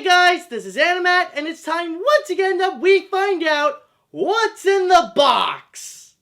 guys, this is Animat, and it's time once again that we find out what's in the box!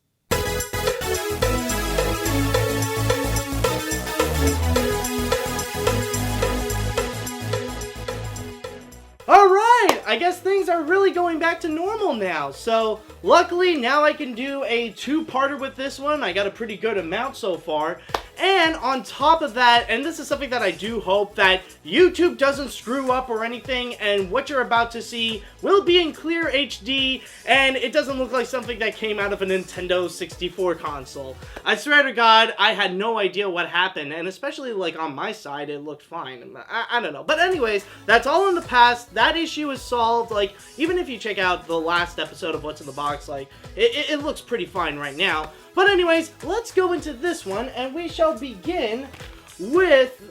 Alright, I guess things are really going back to normal now, so luckily now I can do a two-parter with this one. I got a pretty good amount so far. And on top of that, and this is something that I do hope that YouTube doesn't screw up or anything, and what you're about to see will be in clear HD, and it doesn't look like something that came out of a Nintendo 64 console. I swear to God, I had no idea what happened, and especially like on my side, it looked fine. I don't know. But anyways, that's all in the past. That issue is solved. Like, even if you check out the last episode of What's in the Box, like, it looks pretty fine right now. But anyways, let's go into this one, and we shall begin with,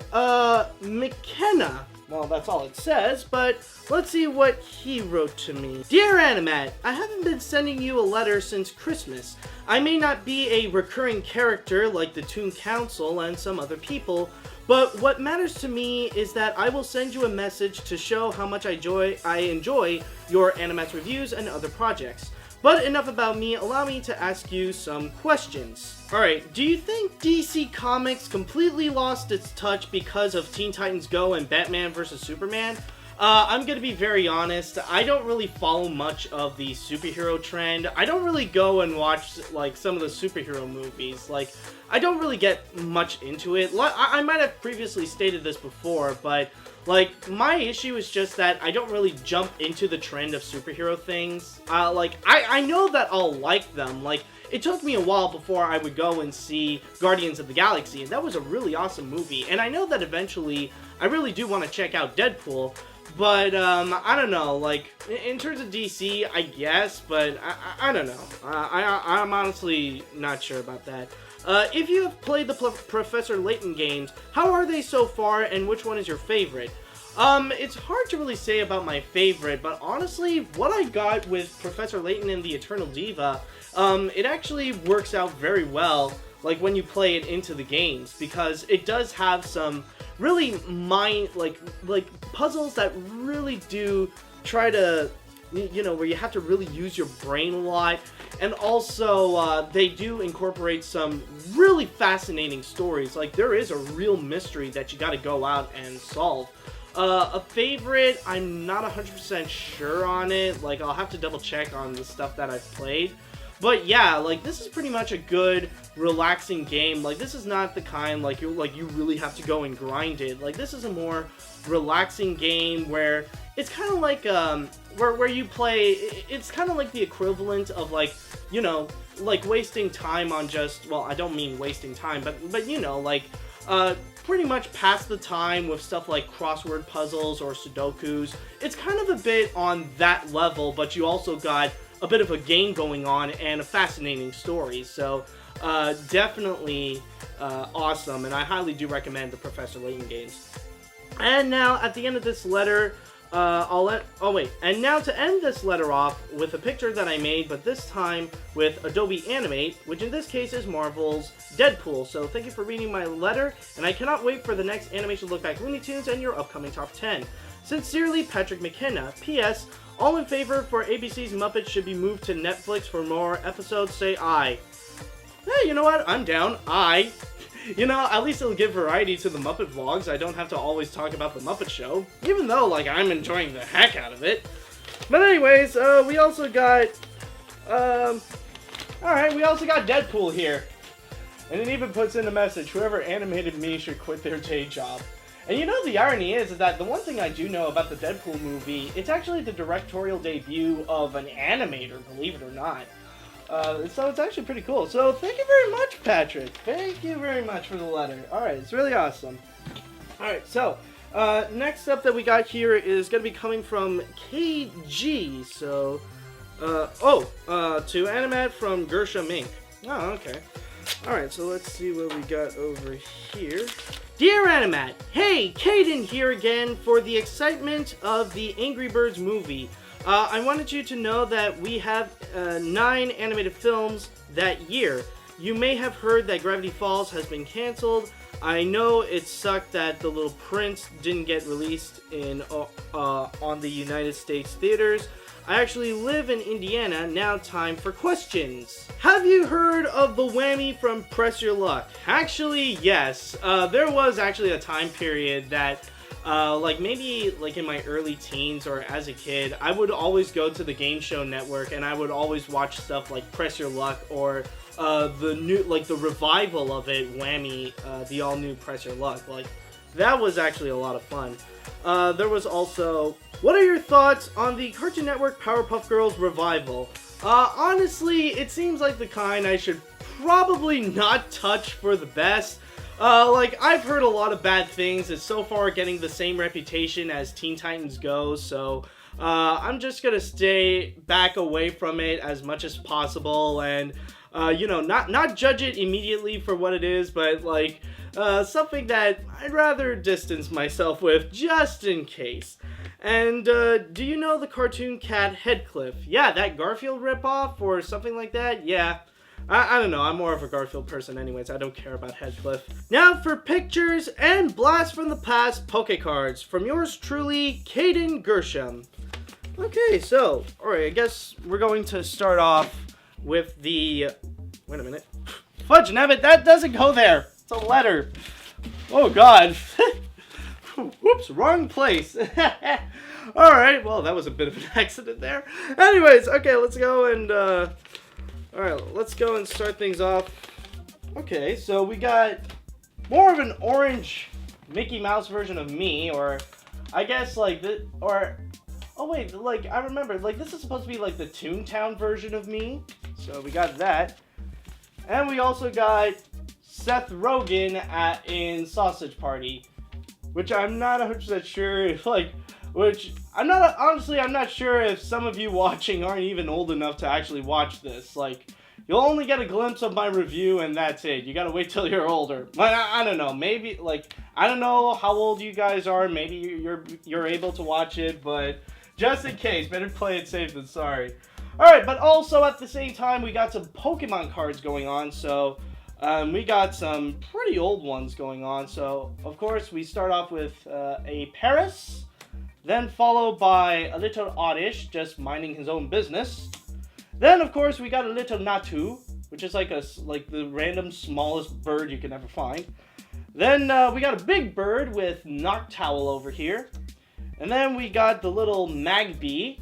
McKenna. Well, that's all it says, but let's see what he wrote to me. Dear Animat, I haven't been sending you a letter since Christmas. I may not be a recurring character like the Toon Council and some other people, but what matters to me is that I will send you a message to show how much I enjoy your Animat's reviews and other projects. But enough about me, allow me to ask you some questions. Alright, do you think DC Comics completely lost its touch because of Teen Titans Go and Batman vs. Superman? I'm gonna be very honest, I don't really follow much of the superhero trend. I don't really go and watch, like, some of the superhero movies. Like, I don't really get much into it. I might have previously stated this before, but like, my issue is just that I don't really jump into the trend of superhero things. I know that I'll like them. Like, it took me a while before I would go and see Guardians of the Galaxy, and that was a really awesome movie. And I know that eventually I really do want to check out Deadpool, but, I don't know, like, in terms of DC, I guess, but I don't know. I'm honestly not sure about that. If you have played the Professor Layton games, how are they so far, and which one is your favorite? It's hard to really say about my favorite, but honestly, what I got with Professor Layton and the Eternal Diva, it actually works out very well, like, when you play it into the games, because it does have some really like puzzles that really do try to, you know, where you have to really use your brain a lot, and also, they do incorporate some really fascinating stories. Like, there is a real mystery that you gotta go out and solve. A favorite, I'm not 100% sure on it. Like, I'll have to double check on the stuff that I've played. But yeah, like, this is pretty much a good, relaxing game. Like, this is not the kind, like, you really have to go and grind it. Like, this is a more relaxing game where it's kind of like, where you play, it's kind of like the equivalent of, like, you know, like, wasting time on just, well, I don't mean wasting time, but you know, like, pretty much pass the time with stuff like crossword puzzles or Sudokus. It's kind of a bit on that level, but you also got a bit of a game going on and a fascinating story. So, definitely awesome, and I highly do recommend the Professor Layton games. And now, at the end of this letter, and now to end this letter off with a picture that I made, but this time with Adobe Animate, which in this case is Marvel's Deadpool. So thank you for reading my letter, and I cannot wait for the next Animation Look Back Looney Tunes and your upcoming top 10. Sincerely, Patrick McKenna. P.S. All in favor for ABC's Muppets should be moved to Netflix for more episodes, say aye. Hey, you know what? I'm down. Aye. You know, at least it'll give variety to the Muppet vlogs. I don't have to always talk about the Muppet Show, even though, like, I'm enjoying the heck out of it. But anyways, we also got, alright, we also got Deadpool here. And it even puts in a message, whoever animated me should quit their day job. And you know, the irony is that the one thing I do know about the Deadpool movie, it's actually the directorial debut of an animator, believe it or not. So it's actually pretty cool. So thank you very much, Patrick. Thank you very much for the letter. Alright, it's really awesome. Alright, so, next up that we got here is going to be coming from KG. So, to Animat from Gershom Inc. Oh, okay. Alright, so let's see what we got over here. Dear Animat, hey, Kaden here again for the excitement of the Angry Birds movie. I wanted you to know that we have 9 animated films that year. You may have heard that Gravity Falls has been canceled. I know it sucked that The Little Prince didn't get released on the United States theaters. I actually live in Indiana. Now time for questions. Have you heard of the whammy from Press Your Luck? Actually, yes. There was actually a time period that maybe in my early teens or as a kid, I would always go to the Game Show Network and I would always watch stuff like Press Your Luck or the revival of it, Whammy, the all new Press Your Luck. That was actually a lot of fun. There was also, what are your thoughts on the Cartoon Network Powerpuff Girls revival? Honestly, it seems like the kind I should probably not touch for the best. I've heard a lot of bad things. It's so far getting the same reputation as Teen Titans Go, so I'm just gonna stay back away from it as much as possible and, not judge it immediately for what it is, but, something that I'd rather distance myself with just in case. And, do you know the cartoon cat Heathcliff? Yeah, that Garfield ripoff or something like that? Yeah. I don't know, I'm more of a Garfield person anyways, I don't care about Heathcliff. Now for pictures and blast from the past Poke Cards, from yours truly, Kaden Gershom. Okay, so, alright, I guess we're going to start off with the, wait a minute, fudge nabbit, that doesn't go there, it's a letter. Oh god, whoops, wrong place. Alright, well that was a bit of an accident there. Anyways, okay, let's go and, alright, let's go and start things off. Okay, so we got more of an orange Mickey Mouse version of me, or I guess oh wait, I remember, this is supposed to be the Toontown version of me. So we got that. And we also got Seth Rogen in Sausage Party, which I'm not 100% sure if, I'm not sure if some of you watching aren't even old enough to actually watch this. You'll only get a glimpse of my review and that's it. You gotta wait till you're older. But I don't know, maybe, I don't know how old you guys are. Maybe you're able to watch it, but just in case, better play it safe than sorry. Alright, but also at the same time, we got some Pokemon cards going on, so we got some pretty old ones going on. So, of course, we start off with a Paris, then followed by a little Oddish, just minding his own business. Then, of course, we got a little Natu, which is the random smallest bird you can ever find. Then we got a big bird with Noctowl over here. And then we got the little Magby.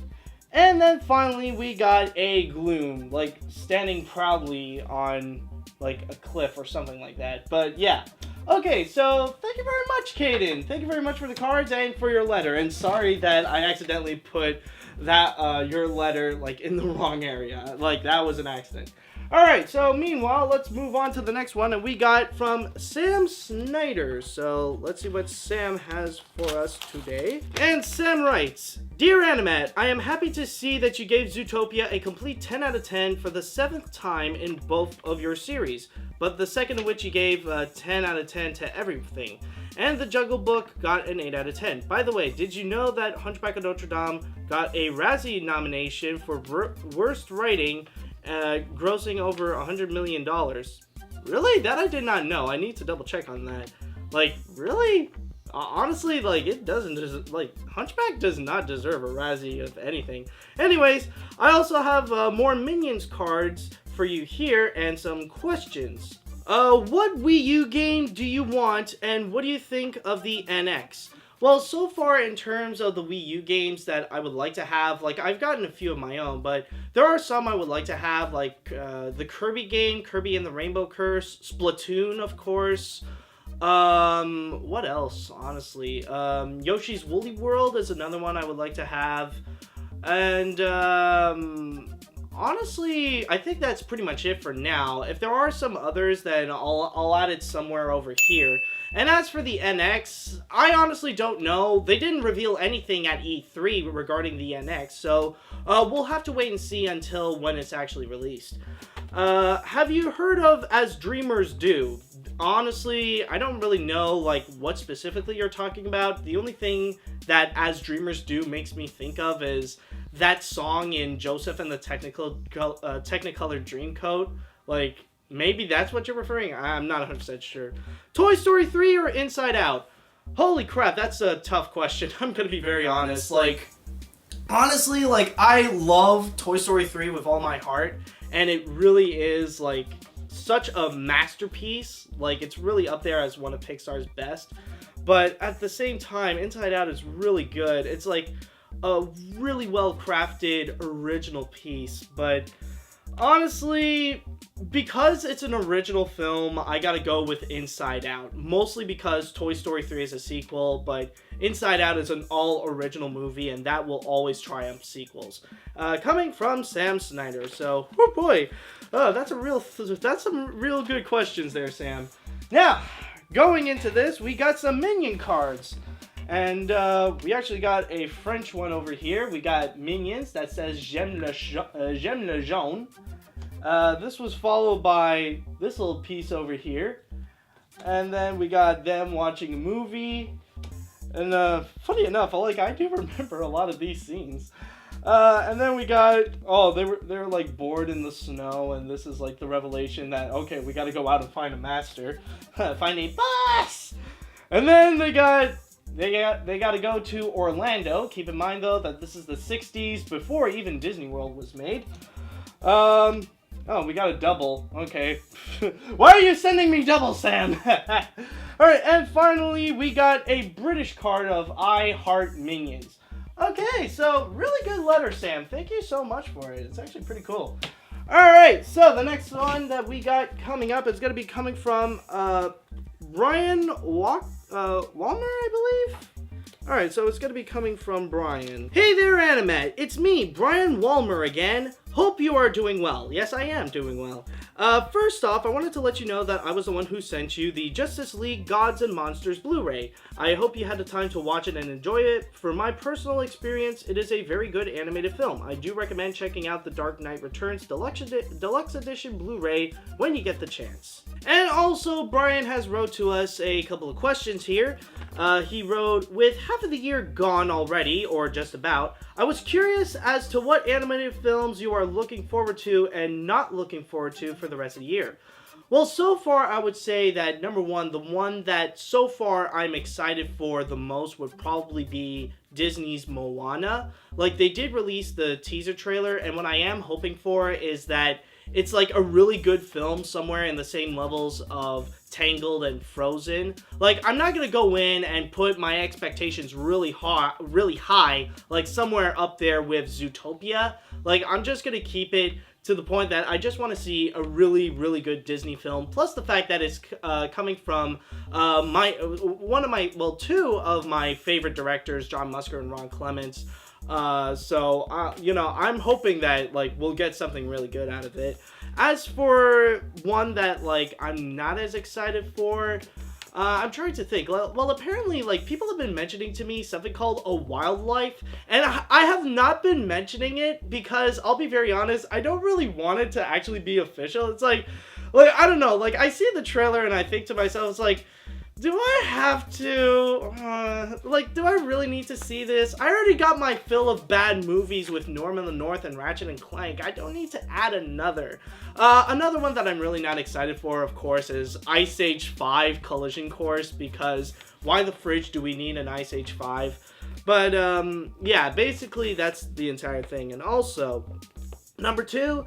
And then finally we got a Gloom, standing proudly on a cliff or something like that. But yeah. Okay, so thank you very much, Kaden. Thank you very much for the cards and for your letter. And sorry that I accidentally put that your letter in the wrong area. That was an accident. Alright, so meanwhile, let's move on to the next one, and we got from Sam Schneider. So let's see what Sam has for us today. And Sam writes, Dear Animat, I am happy to see that you gave Zootopia a complete 10 out of 10 for the 7th time in both of your series, but the second of which you gave 10 out of 10 to everything. And The Jungle Book got an 8 out of 10. By the way, did you know that Hunchback of Notre Dame got a Razzie nomination for Worst Writing, grossing over $100 million? Really? That I did not know. I need to double check on that. Really? Honestly, it doesn't, Hunchback does not deserve a Razzie of anything. Anyways, I also have more Minions cards for you here and some questions. What Wii U game do you want, and what do you think of the NX? Well, so far in terms of the Wii U games that I would like to have, I've gotten a few of my own, but there are some I would like to have, the Kirby game, Kirby and the Rainbow Curse, Splatoon, of course. What else, honestly? Yoshi's Woolly World is another one I would like to have. And, honestly, I think that's pretty much it for now. If there are some others, then I'll add it somewhere over here. And as for the NX, I honestly don't know. They didn't reveal anything at E3 regarding the NX, so we'll have to wait and see until when it's actually released. Have you heard of As Dreamers Do? Honestly, I don't really know what specifically you're talking about. The only thing that As Dreamers Do makes me think of is that song in Joseph and the Technicolor Dreamcoat. maybe that's what you're referring. I'm not 100% sure. Toy Story 3 or Inside Out? Holy crap, that's a tough question. I'm gonna be very honest. Like, honestly, like, I love Toy Story 3 with all my heart, and it really is, like, such a masterpiece. Like, it's really up there as one of Pixar's best. But at the same time, Inside Out is really good. It's like a really well-crafted original piece. But honestly, because it's an original film, I gotta go with Inside Out. Mostly because Toy Story 3 is a sequel, but Inside Out is an all-original movie, and that will always triumph sequels. Coming from Sam Schneider. So, oh boy, that's some real good questions there, Sam. Now, going into this, we got some Minion cards. And we actually got a French one over here. We got Minions that says J'aime le jaune. This was followed by this little piece over here. And then we got them watching a movie. And funny enough, I do remember a lot of these scenes. And then we got, they were like bored in the snow, and this is like the revelation that, okay, we gotta go out and find a master. Find a boss! And then they gotta go to Orlando. Keep in mind though that this is the 60s, before even Disney World was made. We got a double. Okay. Why are you sending me double, Sam? Alright, and finally we got a British card of I Heart Minions. Okay, so really good letter, Sam. Thank you so much for it. It's actually pretty cool. Alright, so the next one that we got coming up is going to be coming from Brian Walmer, I believe? Alright, so it's going to be coming from Brian. Hey there, Animat. It's me, Brian Walmer again. Hope you are doing well. Yes, I am doing well. First off, I wanted to let you know that I was the one who sent you the Justice League Gods and Monsters Blu-ray. I hope you had the time to watch it and enjoy it. For my personal experience, it is a very good animated film. I do recommend checking out the Dark Knight Returns Deluxe Edition Blu-ray when you get the chance. And also, Brian has wrote to us a couple of questions here. He wrote, with half of the year gone already, or just about, I was curious as to what animated films you are looking forward to and not looking forward to for the rest of the year. Well, so far, I would say that, number one, the one that so far I'm excited for the most would probably be Disney's Moana. Like, they did release the teaser trailer, and what I am hoping for is that it's like a really good film somewhere in the same levels of Tangled and Frozen. Like, I'm not gonna go in and put my expectations really high, like somewhere up there with Zootopia. Like, I'm just gonna keep it to the point that I just want to see a really, really good Disney film. Plus the fact that it's coming from two of my favorite directors, John Musker and Ron Clements. I'm hoping that, like, we'll get something really good out of it. As for one that, like, I'm not as excited for, I'm trying to think. Well, apparently, like, people have been mentioning to me something called A Wildlife, and I have not been mentioning it because, I'll be very honest, I don't really want it to actually be official. It's like, I don't know, like, I see the trailer and I think to myself, it's like, do I have to, do I really need to see this? I already got my fill of bad movies with Norm in the North and Ratchet and Clank. I don't need to add another. Another one that I'm really not excited for, of course, is Ice Age 5 Collision Course, because why the fridge do we need an Ice Age 5? But, yeah, basically that's the entire thing. And also, number two,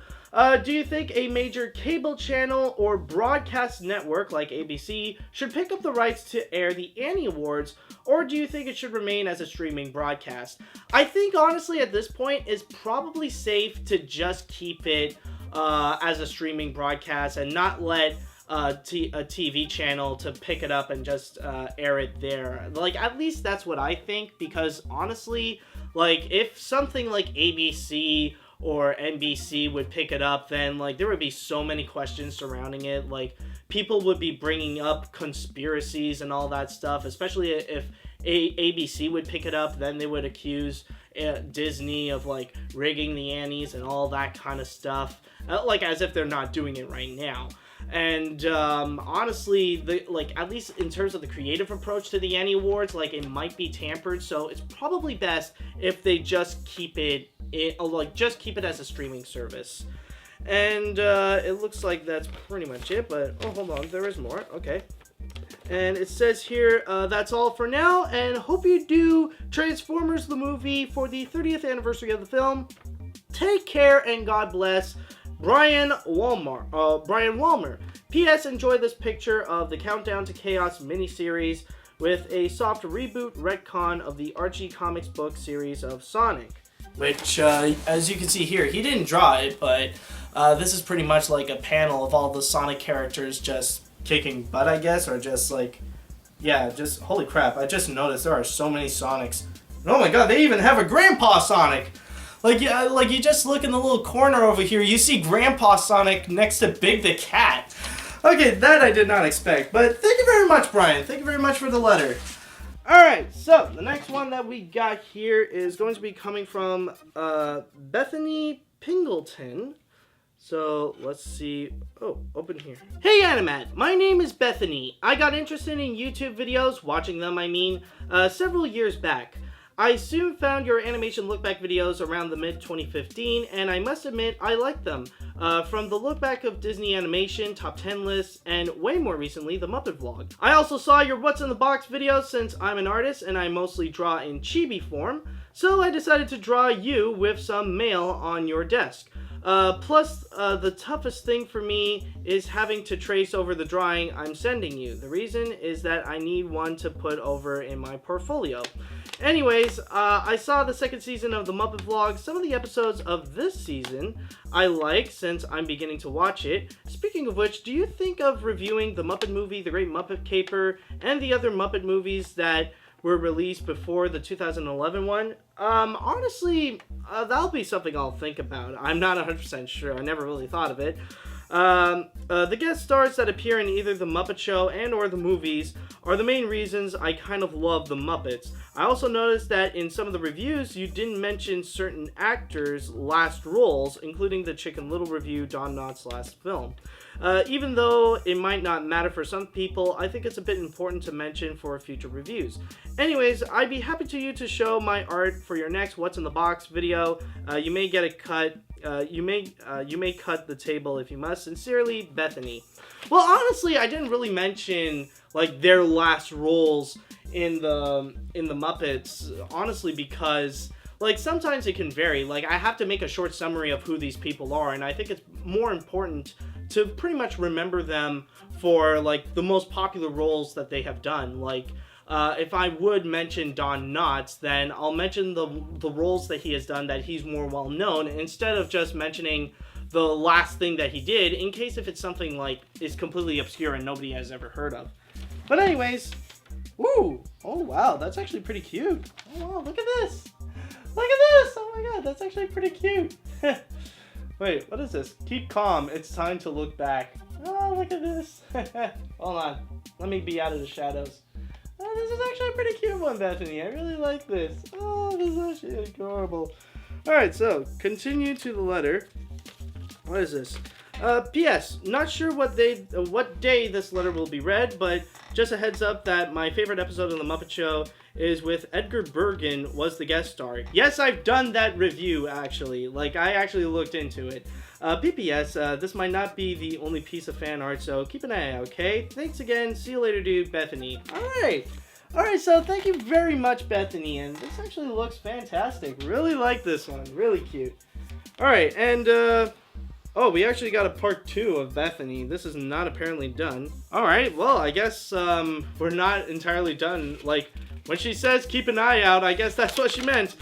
do you think a major cable channel or broadcast network like ABC should pick up the rights to air the Annie Awards, or do you think it should remain as a streaming broadcast? I think, honestly, at this point, it's probably safe to just keep it as a streaming broadcast and not let a TV channel to pick it up and just air it there. Like, at least that's what I think, because, honestly, like, if something like ABC or NBC would pick it up, then, like, there would be so many questions surrounding it. Like, people would be bringing up conspiracies and all that stuff, especially if ABC would pick it up. Then they would accuse Disney of, like, rigging the Annies and all that kind of stuff, like, as if they're not doing it right now. And honestly, at least in terms of the creative approach to the Annie Awards, like, it might be tampered, so it's probably best if they just keep it as a streaming service. And it looks like that's pretty much it, but oh, hold on, there is more. Okay. And it says here, that's all for now, and hope you do Transformers the movie for the 30th anniversary of the film. Take care and God bless, Brian Walmer. P.S. Enjoy this picture of the Countdown to Chaos miniseries with a soft reboot retcon of the Archie Comics book series of Sonic. Which, as you can see here, he didn't draw it, but this is pretty much like a panel of all the Sonic characters just kicking butt, I guess, or just like, yeah, just, holy crap, I just noticed there are so many Sonics. Oh my god, they even have a Grandpa Sonic! Like, yeah, like you just look in the little corner over here, you see Grandpa Sonic next to Big the Cat. Okay, that I did not expect, but thank you very much, Brian. Thank you very much for the letter. Alright, so the next one that we got here is going to be coming from Bethenny Pingleton. So, let's see. Oh, open here. Hey, Animat. My name is Bethenny. I got interested in YouTube videos, watching them, I mean, several years back. I soon found your animation look-back videos around the mid-2015, and I must admit, I liked them. From the look-back of Disney animation, top 10 lists, and way more recently, the Muppet Vlog. I also saw your What's in the Box videos since I'm an artist and I mostly draw in chibi form, so I decided to draw you with some mail on your desk. Plus, the toughest thing for me is having to trace over the drawing I'm sending you. The reason is that I need one to put over in my portfolio. Anyways, I saw the second season of the Muppet Vlog. Some of the episodes of this season I like since I'm beginning to watch it. Speaking of which, do you think of reviewing the Muppet Movie, The Great Muppet Caper, and the other Muppet movies that were released before the 2011 one? Honestly, that'll be something I'll think about. I'm not 100% sure. I never really thought of it. The guest stars that appear in either The Muppet Show and or the movies are the main reasons I kind of love the Muppets. I also noticed that in some of the reviews, you didn't mention certain actors' last roles, including the Chicken Little review, Don Knotts' last film. Even though it might not matter for some people, I think it's a bit important to mention for future reviews. Anyways, I'd be happy to show my art for your next What's in the Box video. You may get a cut. You may cut the table if you must. Sincerely, Bethenny. Well, honestly, I didn't really mention like their last roles in the Muppets, honestly, because like sometimes it can vary. Like I have to make a short summary of who these people are, and I think it's more important to pretty much remember them for like the most popular roles that they have done. Like if I would mention Don Knotts, then I'll mention the roles that he has done that he's more well known, instead of just mentioning the last thing that he did, in case if it's something like is completely obscure and nobody has ever heard of. But anyways, woo! Oh wow, that's actually pretty cute. Oh wow, look at this! Look at this! Oh my god, that's actually pretty cute. Wait, what is this? Keep calm, it's time to look back. Oh, look at this. Hold on, let me be out of the shadows. Oh, this is actually a pretty cute one, Bethenny. I really like this. Oh, this is actually adorable. Alright, so, continue to the letter. What is this? P.S. Not sure what day this letter will be read, but just a heads up that my favorite episode of The Muppet Show is with Edgar Bergen was the guest star. Yes, I've done that review, actually. Like, I actually looked into it. PPS, this might not be the only piece of fan art, so keep an eye out, okay? Thanks again. See you later, dude. Bethenny. Alright, so thank you very much, Bethenny, and this actually looks fantastic. Really like this one. Really cute. Alright, and, oh, we actually got a part 2 of Bethenny. This is not apparently done. Alright, well, I guess, we're not entirely done. Like, when she says keep an eye out, I guess that's what she meant.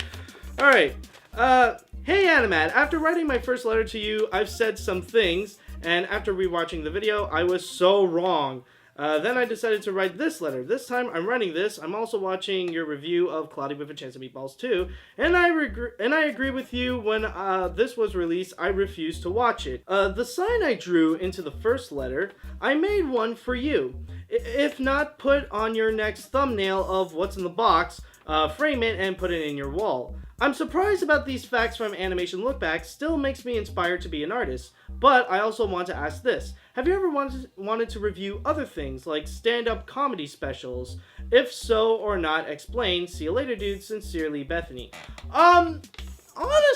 Alright, hey Animat, after writing my first letter to you, I've said some things, and after rewatching the video, I was so wrong. Then I decided to write this letter. This time I'm writing this. I'm also watching your review of Cloudy with a Chance of Meatballs 2, and I agree with you. When this was released, I refused to watch it. The sign I drew into the first letter, I made one for you. If not, put on your next thumbnail of What's in the Box, frame it, and put it in your wall. I'm surprised about these facts from Animation Lookback, still makes me inspired to be an artist. But I also want to ask this. Have you ever wanted to review other things, like stand-up comedy specials? If so or not, explain. See you later, dude. Sincerely, Bethenny. Honestly,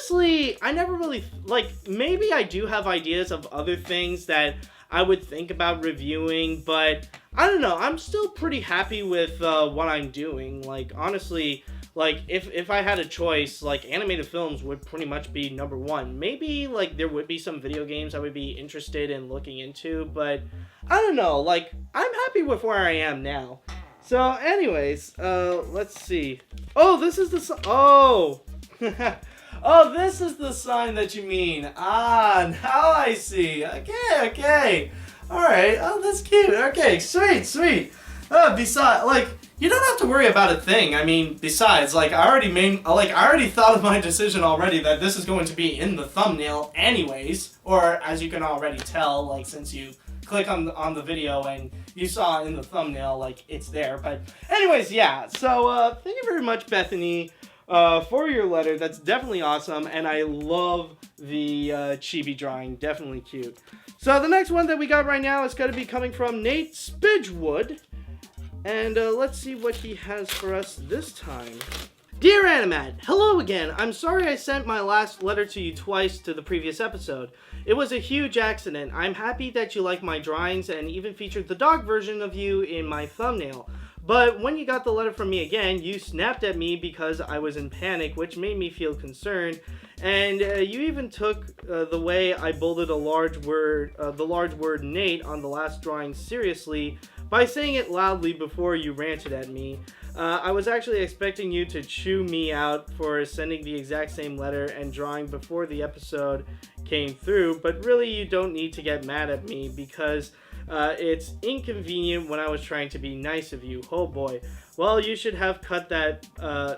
honestly, I never really, like, maybe I do have ideas of other things that I would think about reviewing, but I don't know, I'm still pretty happy with what I'm doing. Like, honestly, like, if I had a choice, like, animated films would pretty much be number one. Maybe, like, there would be some video games I would be interested in looking into, but I don't know, like, I'm happy with where I am now. So, anyways, let's see. Oh, this is the oh! Oh, this is the sign that you mean. Ah, now I see. Okay. Alright, oh, that's cute. Okay, sweet. Besides, like, you don't have to worry about a thing. I mean, besides, like, I already thought of my decision already that this is going to be in the thumbnail anyways. Or, as you can already tell, like, since you click on the video and you saw in the thumbnail, like, it's there. But, anyways, yeah. So, thank you very much, Bethenny, for your letter. That's definitely awesome, and I love the chibi drawing. Definitely cute. So the next one that we got right now is going to be coming from Nate Speechwood, and let's see what he has for us this time. Dear Animat, hello again. I'm sorry I sent my last letter to you twice to the previous episode. It was a huge accident. I'm happy that you like my drawings and even featured the dog version of you in my thumbnail. But when you got the letter from me again, you snapped at me because I was in panic, which made me feel concerned. And you even took the way I bolded the large word Nate on the last drawing seriously by saying it loudly before you ranted at me. I was actually expecting you to chew me out for sending the exact same letter and drawing before the episode came through, but really you don't need to get mad at me because it's inconvenient when I was trying to be nice of you. Oh boy. Well, you should have cut that.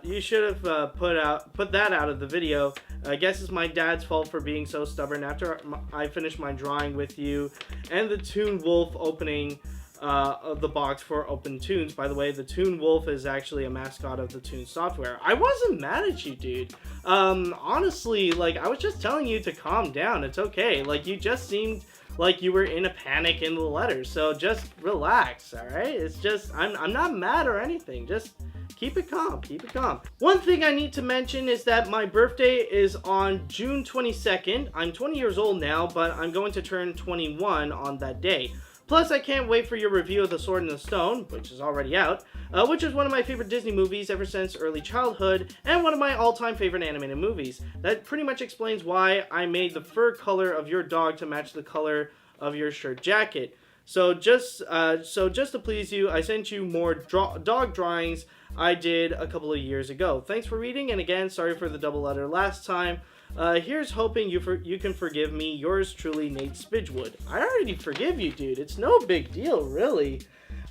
You should have put that out of the video. I guess it's my dad's fault for being so stubborn. After I finished my drawing with you and the Toon Wolf opening of the box for Open Toons. By the way, the Toon Wolf is actually a mascot of the Toon software. I wasn't mad at you, dude. Honestly, like, I was just telling you to calm down. It's okay. Like, you just seemed like you were in a panic in the letter, so just relax, alright? It's just, I'm not mad or anything, just keep it calm. One thing I need to mention is that my birthday is on June 22nd. I'm 20 years old now, but I'm going to turn 21 on that day. Plus, I can't wait for your review of The Sword and the Stone, which is already out, which is one of my favorite Disney movies ever since early childhood, and one of my all-time favorite animated movies. That pretty much explains why I made the fur color of your dog to match the color of your shirt jacket. So just to please you, I sent you more dog drawings I did a couple of years ago. Thanks for reading, and again, sorry for the double letter last time. Here's hoping you can forgive me. Yours truly, Nate Speechwood. I already forgive you, dude. It's no big deal, really.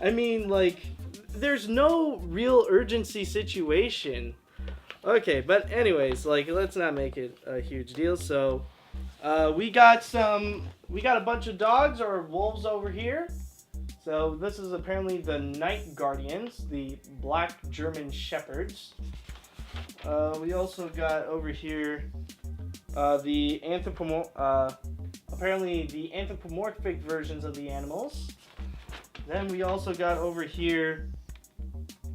I mean, like, there's no real urgency situation. Okay, but anyways, like, let's not make it a huge deal. So, we got a bunch of dogs or wolves over here. So this is apparently the Night Guardians, the black German Shepherds. We also got over here the apparently the anthropomorphic versions of the animals. Then we also got over here,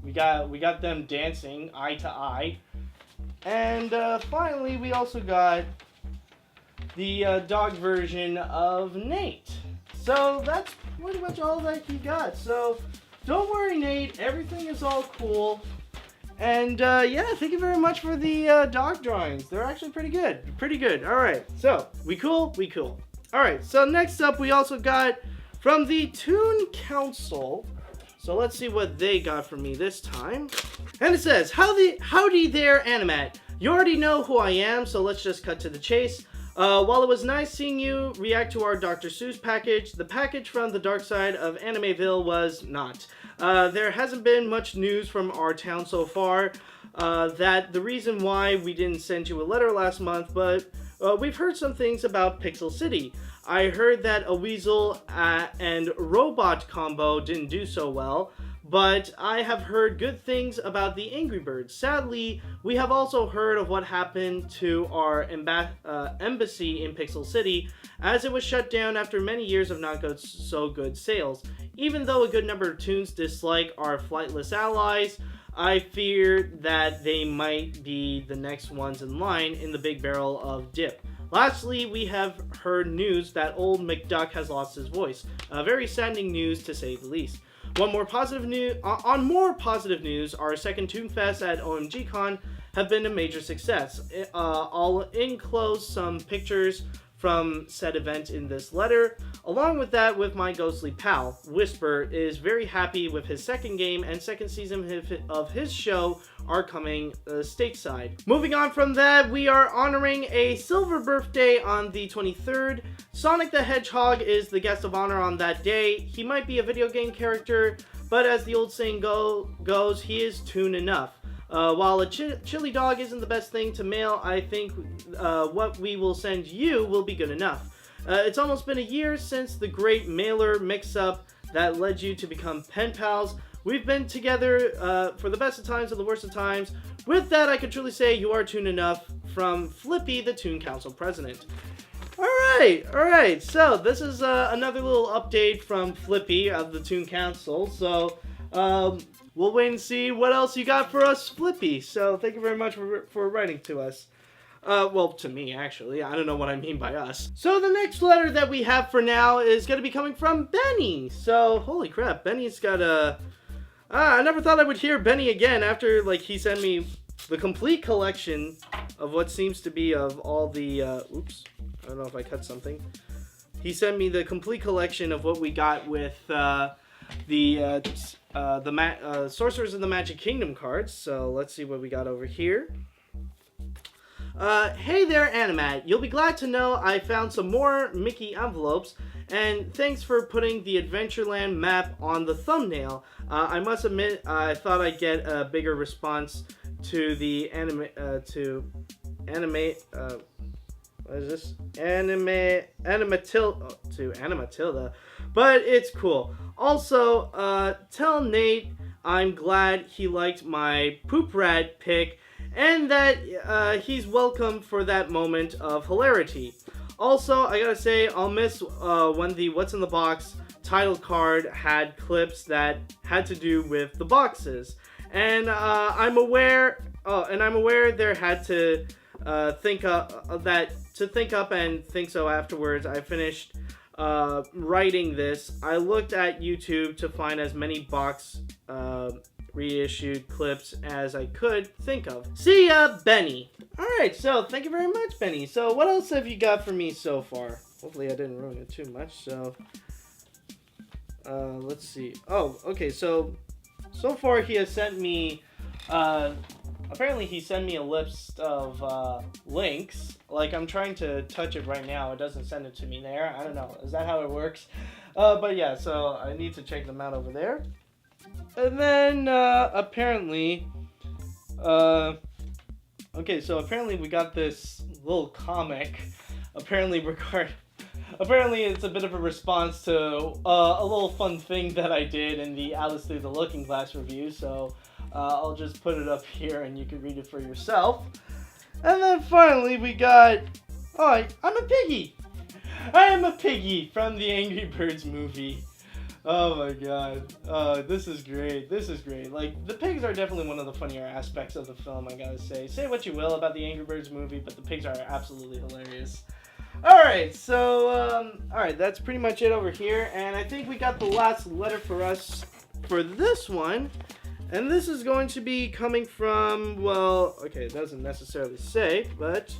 we got them dancing eye to eye. And finally we also got the dog version of Nate. So that's pretty much all that you got. So don't worry, Nate, everything is all cool. And yeah, thank you very much for the dog drawings. They're actually pretty good. All right, so we cool. All right, so next up we also got from the Toon Council. So let's see what they got for me this time. And it says, howdy there, Animat. You already know who I am, so let's just cut to the chase. While it was nice seeing you react to our Dr. Seuss package, the package from the dark side of Animeville was not. There hasn't been much news from our town so far, that the reason why we didn't send you a letter last month, but we've heard some things about Pixel City. I heard that a weasel and robot combo didn't do so well, but I have heard good things about the Angry Birds. Sadly, we have also heard of what happened to our embassy in Pixel City, as it was shut down after many years of not so good sales. Even though a good number of toons dislike our flightless allies, I fear that they might be the next ones in line in the big barrel of dip. Lastly, we have heard news that old McDuck has lost his voice. Very saddening news to say the least. On more positive news, our second Toonfest at OMGCon have been a major success. I'll enclose some pictures from said event in this letter. Along with that, with my ghostly pal, Whisper is very happy with his second game, and second season of his show are coming stateside. Moving on from that, we are honoring a silver birthday on the 23rd. Sonic the Hedgehog is the guest of honor on that day. He might be a video game character, but as the old saying goes, he is toon enough. While a chili dog isn't the best thing to mail, I think what we will send you will be good enough. It's almost been a year since the great mailer mix-up that led you to become pen pals. We've been together for the best of times and the worst of times. With that, I can truly say you are toon enough, from Flippy, the Toon Council President. Alright, so this is another little update from Flippy of the Toon Council. So, we'll wait and see what else you got for us, Flippy. So, thank you very much for writing to us. Well, to me, actually. I don't know what I mean by us. So, the next letter that we have for now is going to be coming from Benny. So, holy crap, Benny's got a... I never thought I would hear Benny again after, like, he sent me the complete collection of what seems to be of all the, oops, I don't know if I cut something. He sent me the complete collection of what we got with, the Sorcerers of the Magic Kingdom cards. So, let's see what we got over here. Hey there, Animat. You'll be glad to know I found some more Mickey envelopes, and thanks for putting the Adventureland map on the thumbnail. I must admit, I thought I'd get a bigger response to the Animatilda, but it's cool. Also, tell Nate I'm glad he liked my Poop Rat pick, and that he's welcome for that moment of hilarity. Also, I gotta say, I'll miss when the What's in the Box title card had clips that had to do with the boxes. And I'm aware there had to think up and think so afterwards. I finished writing this. I looked at YouTube to find as many box reissued clips as I could think of. See ya, Benny. Alright, so thank you very much, Benny. So what else have you got for me so far? Hopefully I didn't ruin it too much, so... let's see. Oh, okay, so far he has sent me... apparently he sent me a list of links. Like, I'm trying to touch it right now. It doesn't send it to me there. I don't know. Is that how it works? But yeah, so I need to check them out over there. And then, apparently, okay, so apparently we got this little comic, apparently it's a bit of a response to a little fun thing that I did in the Alice Through the Looking Glass review, so I'll just put it up here and you can read it for yourself. And then finally we got, oh, I'm a piggy! I am a piggy from the Angry Birds movie. Oh my god. This is great. This is great. Like, the pigs are definitely one of the funnier aspects of the film, I gotta say. Say what you will about the Angry Birds movie, but the pigs are absolutely hilarious. Alright, so, alright, that's pretty much it over here. And I think we got the last letter for us for this one. And this is going to be coming from, well, okay, it doesn't necessarily say, but,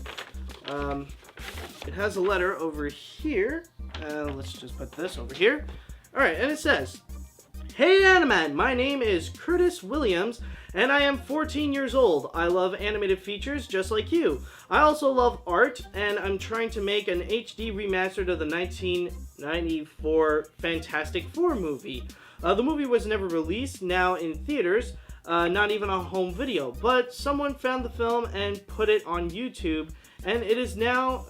it has a letter over here. Let's just put this over here. Alright, and it says, Hey Animat, my name is Curtis Williams, and I am 14 years old. I love animated features just like you. I also love art, and I'm trying to make an HD remastered of the 1994 Fantastic Four movie. The movie was never released, now in theaters, not even on home video, but someone found the film and put it on YouTube, and it is now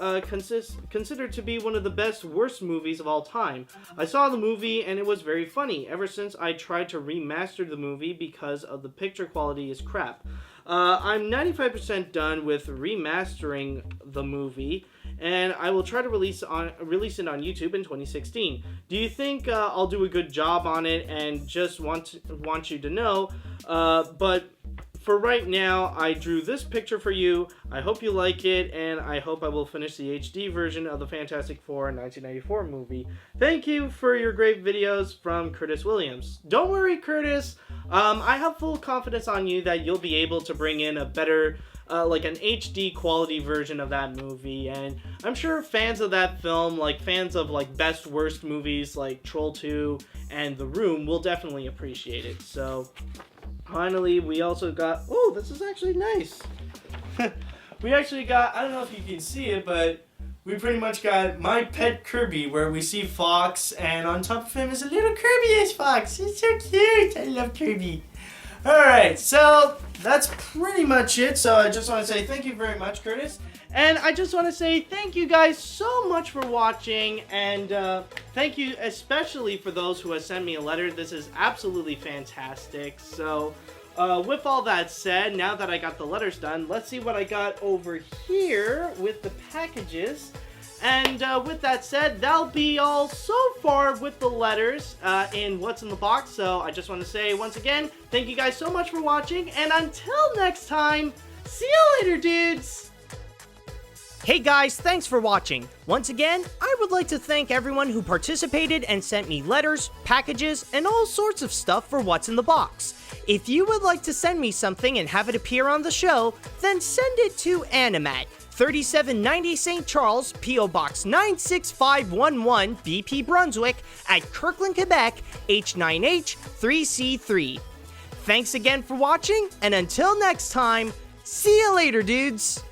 considered to be one of the best worst movies of all time. I saw the movie and it was very funny. Ever since I tried to remaster the movie because of the picture quality is crap. I'm 95% done with remastering the movie, and I will try to release it on YouTube in 2016. Do you think I'll do a good job on it? And just want you to know, but for right now, I drew this picture for you. I hope you like it, and I hope I will finish the HD version of the Fantastic Four 1994 movie. Thank you for your great videos from Curtis Williams. Don't worry, Curtis. I have full confidence on you that you'll be able to bring in a better, like an HD quality version of that movie. And I'm sure fans of that film, like fans of like best worst movies like Troll 2 and The Room, will definitely appreciate it. So finally, we also got, oh, this is actually nice. We actually got, I don't know if you can see it, but we pretty much got My Pet Kirby, where we see Fox, and on top of him is a little Kirby-ish fox. It's so cute. I love Kirby. Alright, so that's pretty much it. So I just want to say thank you very much, Curtis. And I just want to say thank you guys so much for watching, and thank you especially for those who have sent me a letter. This is absolutely fantastic. So with all that said, now that I got the letters done, let's see what I got over here with the packages. And with that said, that'll be all so far with the letters in What's in the Box. So I just want to say once again, thank you guys so much for watching, and until next time, see you later, dudes! Hey guys, thanks for watching. Once again, I would like to thank everyone who participated and sent me letters, packages, and all sorts of stuff for What's in the Box. If you would like to send me something and have it appear on the show, then send it to Animat, 3790 St. Charles, P.O. Box 96511, BP Brunswick, at Kirkland, Quebec, H9H3C3. Thanks again for watching, and until next time, see you later, dudes!